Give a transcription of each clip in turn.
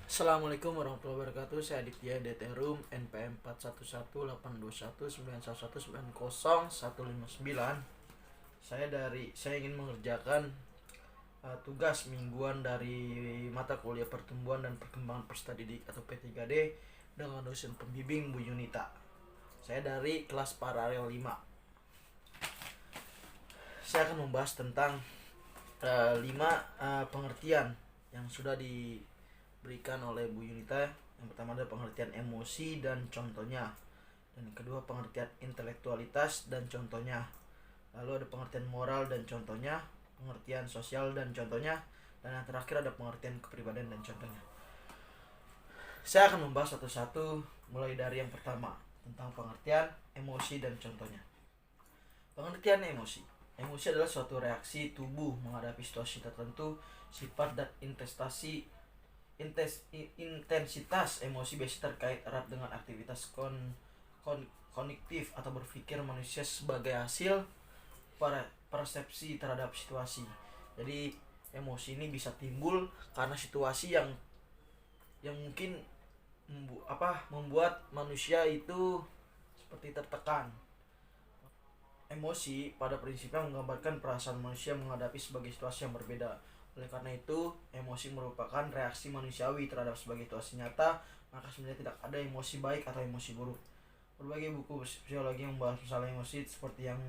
Assalamualaikum warahmatullahi wabarakatuh. Saya Aditya Deterum NPM 41182191909159. Saya ingin mengerjakan tugas mingguan dari mata kuliah pertumbuhan dan perkembangan peserta didik atau P3D dengan dosen pembimbing Bu Yunita. Saya dari kelas paralel 5. Saya akan membahas tentang 5 pengertian yang sudah diberikan oleh Bu Yunita. Yang pertama adalah pengertian emosi dan contohnya, dan yang kedua pengertian intelektualitas dan contohnya, lalu ada pengertian moral dan contohnya, pengertian sosial dan contohnya, dan yang terakhir ada pengertian kepribadian dan contohnya. Saya akan membahas satu-satu, mulai dari yang pertama tentang pengertian emosi dan contohnya. Pengertian emosi. Emosi adalah suatu reaksi tubuh menghadapi situasi tertentu. Sifat dan intensitas emosi biasanya terkait erat dengan aktivitas kognitif atau berpikir manusia sebagai hasil persepsi terhadap situasi. Jadi emosi ini bisa timbul karena situasi yang mungkin membuat manusia itu seperti tertekan. Emosi pada prinsipnya menggambarkan perasaan manusia menghadapi sebagai situasi yang berbeda. Oleh karena itu, emosi merupakan reaksi manusiawi terhadap sebagai situasi nyata, maka sebenarnya tidak ada emosi baik atau emosi buruk. Berbagai buku psikologi yang membahas masalah emosi seperti yang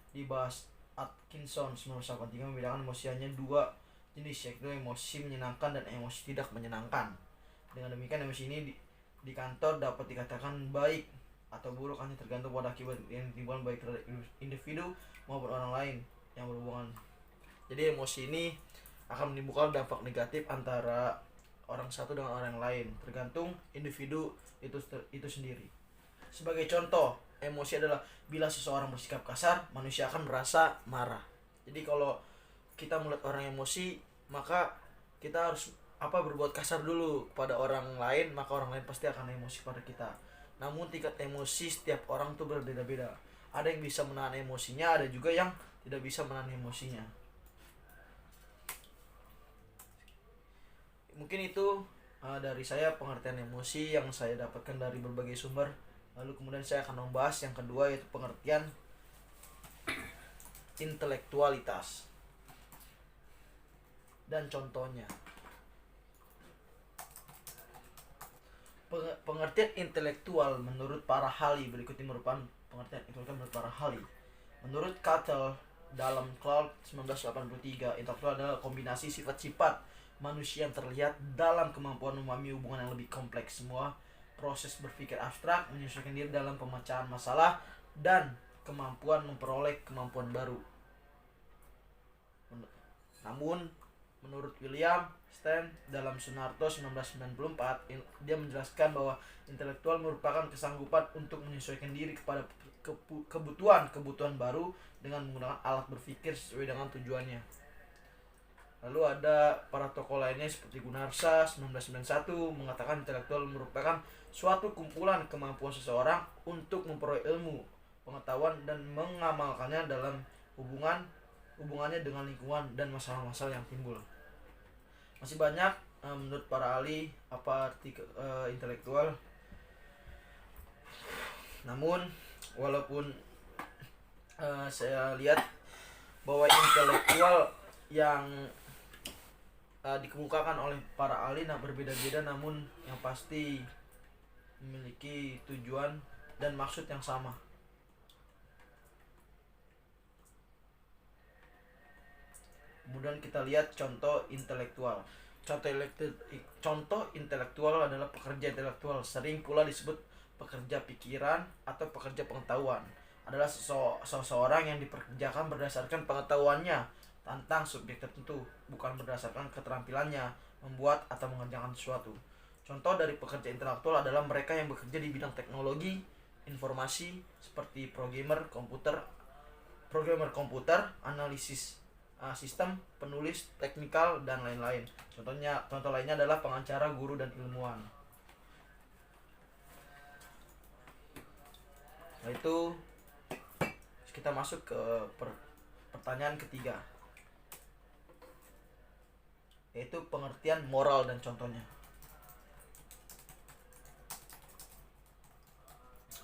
dibahas Atkinson 1983 membedakan emosi hanya dua jenis, yaitu emosi menyenangkan dan emosi tidak menyenangkan. Dengan demikian, emosi ini di kantor dapat dikatakan baik atau buruk hanya tergantung pada akibat yang ditimbulkan baik terhadap individu maupun orang lain yang berhubungan. Jadi emosi ini akan menimbulkan dampak negatif antara orang satu dengan orang lain, tergantung individu itu sendiri. Sebagai contoh, emosi adalah bila seseorang bersikap kasar, manusia akan merasa marah. Jadi kalau kita melihat orang emosi, maka kita harus berbuat kasar dulu pada orang lain, maka orang lain pasti akan emosi pada kita. Namun tingkat emosi setiap orang tuh berbeda-beda. Ada yang bisa menahan emosinya, ada juga yang tidak bisa menahan emosinya. Mungkin itu dari saya pengertian emosi yang saya dapatkan dari berbagai sumber. Lalu kemudian saya akan membahas yang kedua, yaitu pengertian intelektualitas dan contohnya. Pengertian intelektual menurut para ahli berikut ini merupakan pengertian intelektual menurut para ahli. Menurut Cattell dalam Cloud 1983, intelektual adalah kombinasi sifat-sifat manusia yang terlihat dalam kemampuan memahami hubungan yang lebih kompleks, semua proses berpikir abstrak, menyesuaikan diri dalam pemecahan masalah, dan kemampuan memperoleh kemampuan baru. Namun menurut William Stein dalam Sunarto 1994, dia menjelaskan bahwa intelektual merupakan kesanggupan untuk menyesuaikan diri kepada kebutuhan baru dengan menggunakan alat berpikir sesuai dengan tujuannya. Lalu ada para tokoh lainnya seperti Gunarsa 1991 mengatakan intelektual merupakan suatu kumpulan kemampuan seseorang untuk memperoleh ilmu, pengetahuan, dan mengamalkannya dalam hubungannya dengan lingkungan dan masalah-masalah yang timbul. Masih banyak menurut para ahli apa arti intelektual. Namun walaupun saya lihat bahwa intelektual yang dikemukakan oleh para ahli berbeda-beda, namun yang pasti memiliki tujuan dan maksud yang sama. Kemudian kita lihat contoh intelektual. Contoh intelektual adalah pekerja intelektual, sering pula disebut pekerja pikiran atau pekerja pengetahuan. Adalah seseorang yang dipekerjakan berdasarkan pengetahuannya tentang subjek tertentu, bukan berdasarkan keterampilannya membuat atau mengerjakan sesuatu. Contoh dari pekerja intelektual adalah mereka yang bekerja di bidang teknologi informasi seperti programmer komputer, analisis sistem, penulis teknikal, dan lain-lain. Contoh lainnya adalah pengacara, guru, dan ilmuwan. Nah, itu kita masuk ke pertanyaan ketiga, yaitu pengertian moral dan contohnya.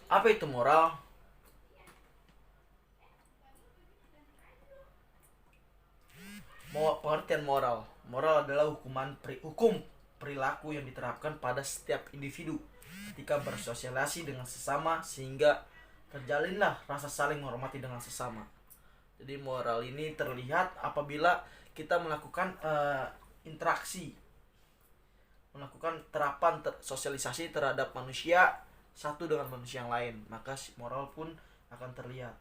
Apa itu moral? Pengertian moral. Moral adalah hukum perilaku yang diterapkan pada setiap individu ketika bersosialisasi dengan sesama sehingga terjalinlah rasa saling menghormati dengan sesama. Jadi moral ini terlihat apabila kita melakukan interaksi, melakukan terapan sosialisasi terhadap manusia satu dengan manusia yang lain, maka moral pun akan terlihat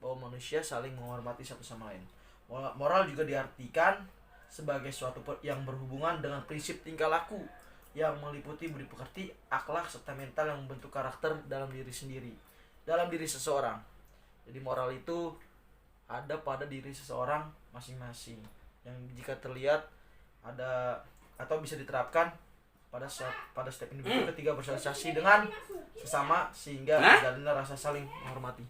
bahwa manusia saling menghormati satu sama lain. Moral juga diartikan sebagai suatu yang berhubungan dengan prinsip tingkah laku yang meliputi budi pekerti, akhlak, serta mental yang membentuk karakter dalam diri sendiri, dalam diri seseorang. Jadi moral itu ada pada diri seseorang masing-masing yang jika terlihat ada atau bisa diterapkan pada setiap individu ketika bersosialisasi dengan sesama sehingga terjalinlah rasa saling menghormati.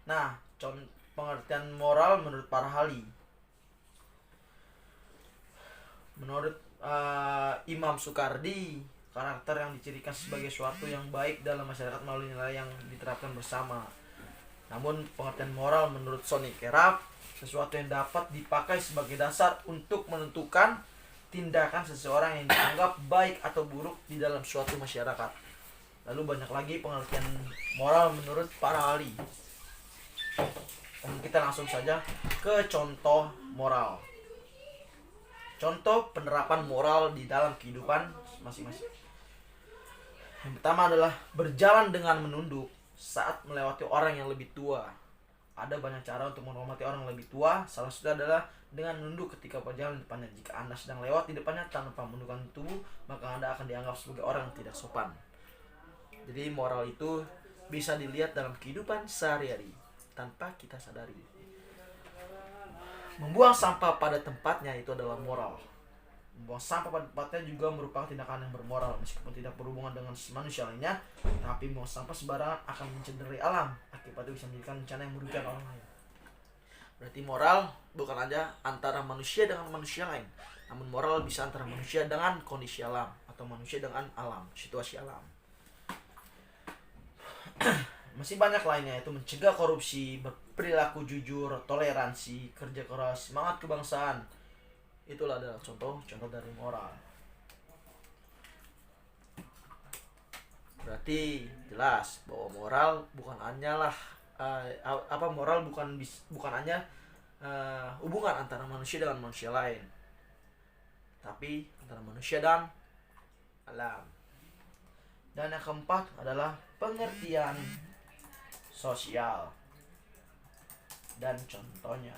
Nah, pengertian moral menurut para ahli. Menurut Imam Soekardi, karakter yang dicirikan sebagai suatu yang baik dalam masyarakat melalui nilai yang diterapkan bersama. Namun pengertian moral menurut Sonny Kerap, sesuatu yang dapat dipakai sebagai dasar untuk menentukan tindakan seseorang yang dianggap baik atau buruk di dalam suatu masyarakat. Lalu banyak lagi pengertian moral menurut para ahli. Kita langsung saja ke contoh moral. Contoh penerapan moral di dalam kehidupan masing-masing. Yang pertama adalah berjalan dengan menunduk saat melewati orang yang lebih tua. Ada banyak cara untuk menghormati orang yang lebih tua. Salah satu adalah dengan menunduk ketika berjalan di depannya. Jika Anda sedang lewat di depannya tanpa menundukkan tubuh, maka Anda akan dianggap sebagai orang yang tidak sopan. Jadi moral itu bisa dilihat dalam kehidupan sehari-hari tanpa kita sadari. Membuang sampah pada tempatnya itu adalah moral. Membuang sampah pada tempatnya juga merupakan tindakan yang bermoral meskipun tidak berhubungan dengan manusia lainnya, tapi membuang sampah sembarangan akan mencederai alam, akibatnya bisa menjadikan bencana yang merugikan orang lain. Berarti moral bukan aja antara manusia dengan manusia lain, namun moral bisa antara manusia dengan kondisi alam atau manusia dengan alam, situasi alam. Masih banyak lainnya, yaitu mencegah korupsi, berperilaku jujur, toleransi, kerja keras, semangat kebangsaan. Itulah adalah contoh dari moral. Berarti jelas bahwa moral bukan hanyalah moral bukan hanya hubungan antara manusia dengan manusia lain, tapi antara manusia dan alam. Dan yang keempat adalah pengertian sosial dan contohnya.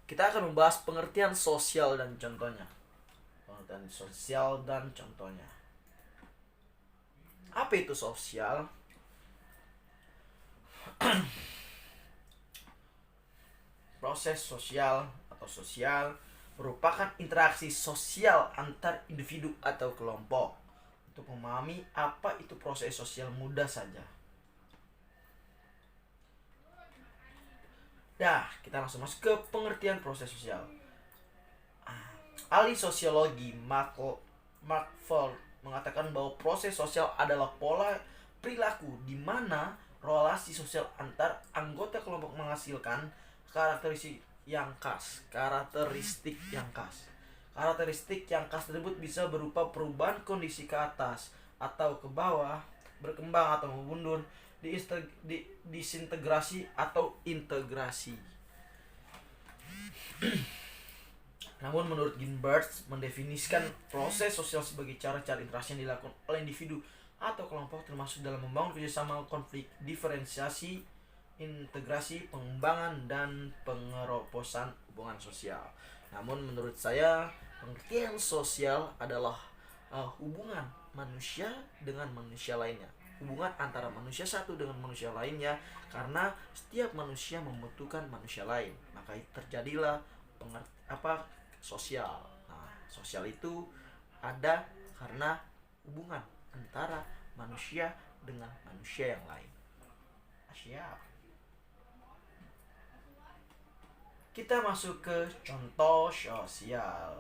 Kita akan membahas pengertian sosial dan contohnya. Pengertian sosial dan contohnya. Apa itu sosial? Proses sosial atau sosial merupakan interaksi sosial antar individu atau kelompok. Untuk memahami apa itu proses sosial mudah saja. Dah, kita langsung masuk ke pengertian proses sosial. Ahli sosiologi Mark Ford mengatakan bahwa proses sosial adalah pola perilaku di mana relasi sosial antar anggota kelompok menghasilkan karakteristik yang khas. Karakteristik yang khas tersebut bisa berupa perubahan kondisi ke atas atau ke bawah, berkembang atau mundur, disintegrasi atau integrasi. Namun menurut Ginbert mendefinisikan proses sosial sebagai cara-cara interaksi yang dilakukan oleh individu atau kelompok termasuk dalam membangun kerjasama, konflik, diferensiasi, integrasi, pengembangan, dan pengeroposan hubungan sosial. Namun menurut saya pengertian sosial adalah hubungan manusia dengan manusia lainnya, hubungan antara manusia satu dengan manusia lainnya, karena setiap manusia membutuhkan manusia lain, maka terjadilah sosial. Nah, sosial itu ada karena hubungan antara manusia dengan manusia yang lain. Siap. Kita masuk ke contoh sosial.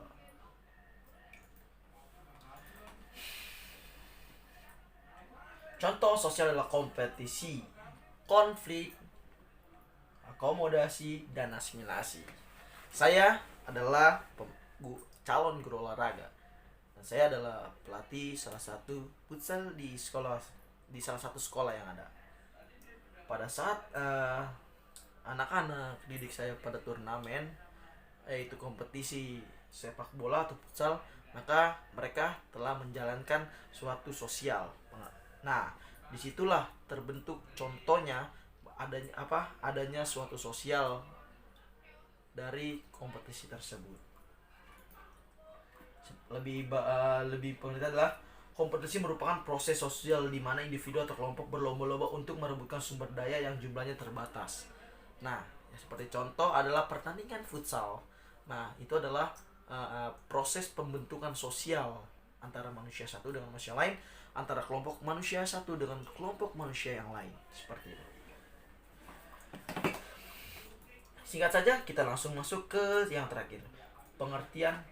Contoh sosial adalah kompetisi, konflik, akomodasi, dan asimilasi. Saya adalah calon guru olahraga. Dan saya adalah pelatih salah satu futsal di salah satu sekolah yang ada. Pada saat anak-anak didik saya pada turnamen, yaitu kompetisi sepak bola atau futsal, maka mereka telah menjalankan suatu sosial. Nah, disitulah terbentuk contohnya adanya suatu sosial dari kompetisi tersebut. Lebih pengertian adalah kompetisi merupakan proses sosial di mana individu atau kelompok berlomba-lomba untuk merebutkan sumber daya yang jumlahnya terbatas. Nah, seperti contoh adalah pertandingan futsal. Nah, itu adalah proses pembentukan sosial antara manusia satu dengan manusia lain, antara kelompok manusia satu dengan kelompok manusia yang lain. Seperti itu. Singkat saja, kita langsung masuk ke yang terakhir, pengertian.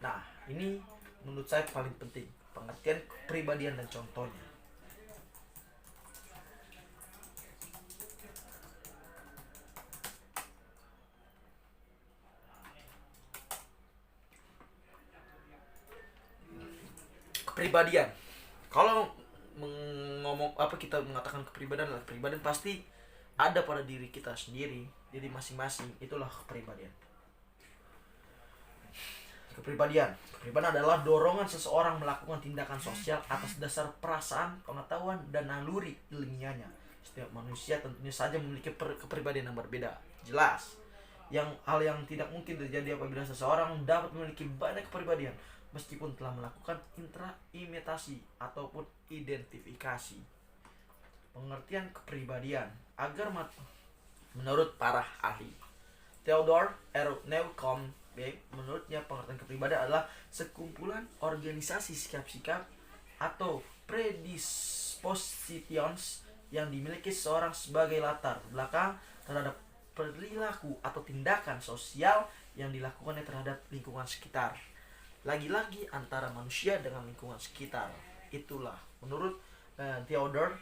Nah, ini menurut saya paling penting, pengertian kepribadian dan contohnya. Kepribadian, kalau kita mengatakan kepribadian adalah kepribadian, pasti ada pada diri kita sendiri, diri masing-masing. Itulah kepribadian. Kepribadian adalah dorongan seseorang melakukan tindakan sosial atas dasar perasaan, pengetahuan, dan naluri ilmiahnya. Setiap manusia tentunya saja memiliki kepribadian yang berbeda. Jelas, hal yang tidak mungkin terjadi apabila seseorang dapat memiliki banyak kepribadian meskipun telah melakukan imitasi ataupun identifikasi. Pengertian kepribadian menurut para ahli. Theodor R. Newcomb, menurutnya pengertian kepribadian adalah sekumpulan organisasi sikap-sikap atau predispositions yang dimiliki seseorang sebagai latar belakang terhadap perilaku atau tindakan sosial yang dilakukannya terhadap lingkungan sekitar. Lagi-lagi antara manusia dengan lingkungan sekitar. Itulah menurut Theodor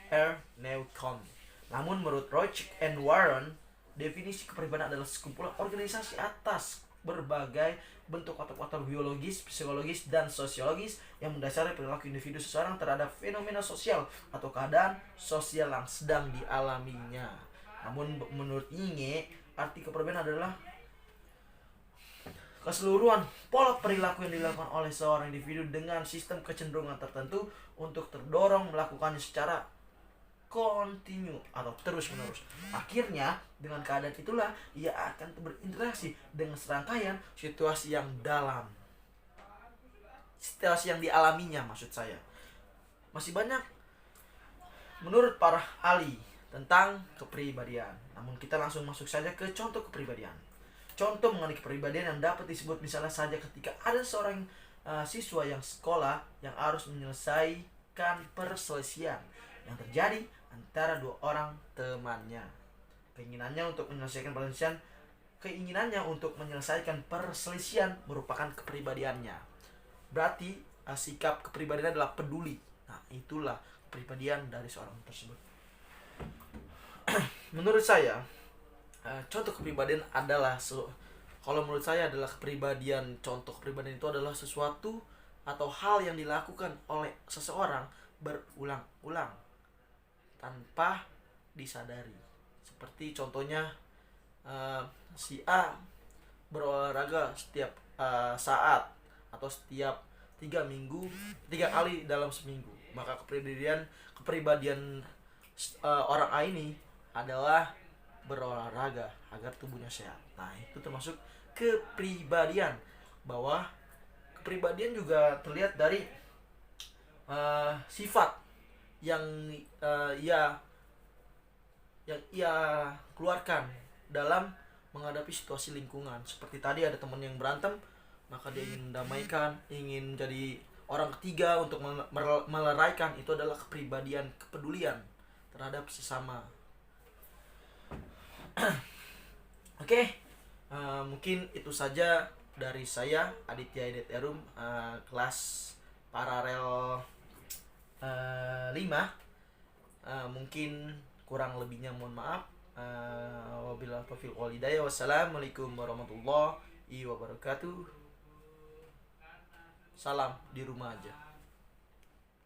R. Newcomb. Namun menurut Roach and Warren, definisi kepribadian adalah sekumpulan organisasi atas berbagai bentuk atau biologis, psikologis, dan sosiologis yang mendasari perilaku individu seseorang terhadap fenomena sosial atau keadaan sosial yang sedang dialaminya. Namun menurut Inge, arti kepribadian adalah keseluruhan pola perilaku yang dilakukan oleh seorang individu dengan sistem kecenderungan tertentu untuk terdorong melakukannya secara kontinu atau terus-menerus. Akhirnya, dengan keadaan itulah ia akan berinteraksi dengan serangkaian situasi yang dialaminya, maksud saya. Masih banyak menurut para ahli tentang kepribadian. Namun kita langsung masuk saja ke contoh kepribadian. Contoh mengenai kepribadian yang dapat disebut misalnya saja ketika ada seorang siswa yang sekolah yang harus menyelesaikan perselisihan yang terjadi antara dua orang temannya. Keinginannya untuk menyelesaikan perselisihan merupakan kepribadiannya. Berarti sikap kepribadian adalah peduli. Nah, itulah kepribadian dari seorang tersebut. Menurut saya, contoh kepribadian adalah contoh kepribadian itu adalah sesuatu atau hal yang dilakukan oleh seseorang berulang-ulang tanpa disadari. Seperti contohnya si A berolahraga setiap saat atau setiap 3 kali dalam seminggu. Maka kepribadian orang A ini adalah berolahraga agar tubuhnya sehat. Nah, itu termasuk kepribadian. Bahwa kepribadian juga terlihat dari sifat yang ia keluarkan dalam menghadapi situasi lingkungan. Seperti tadi ada teman yang berantem, maka dia ingin mendamaikan, ingin jadi orang ketiga untuk meleraikan. Itu adalah kepribadian, kepedulian terhadap sesama. Oke, mungkin itu saja dari saya, Aditya Erum, kelas paralel 5. Mungkin kurang lebihnya mohon maaf. Wabillahi taufiq wal hidayah. Wassalamualaikum warahmatullahi wabarakatuh. Salam di rumah aja.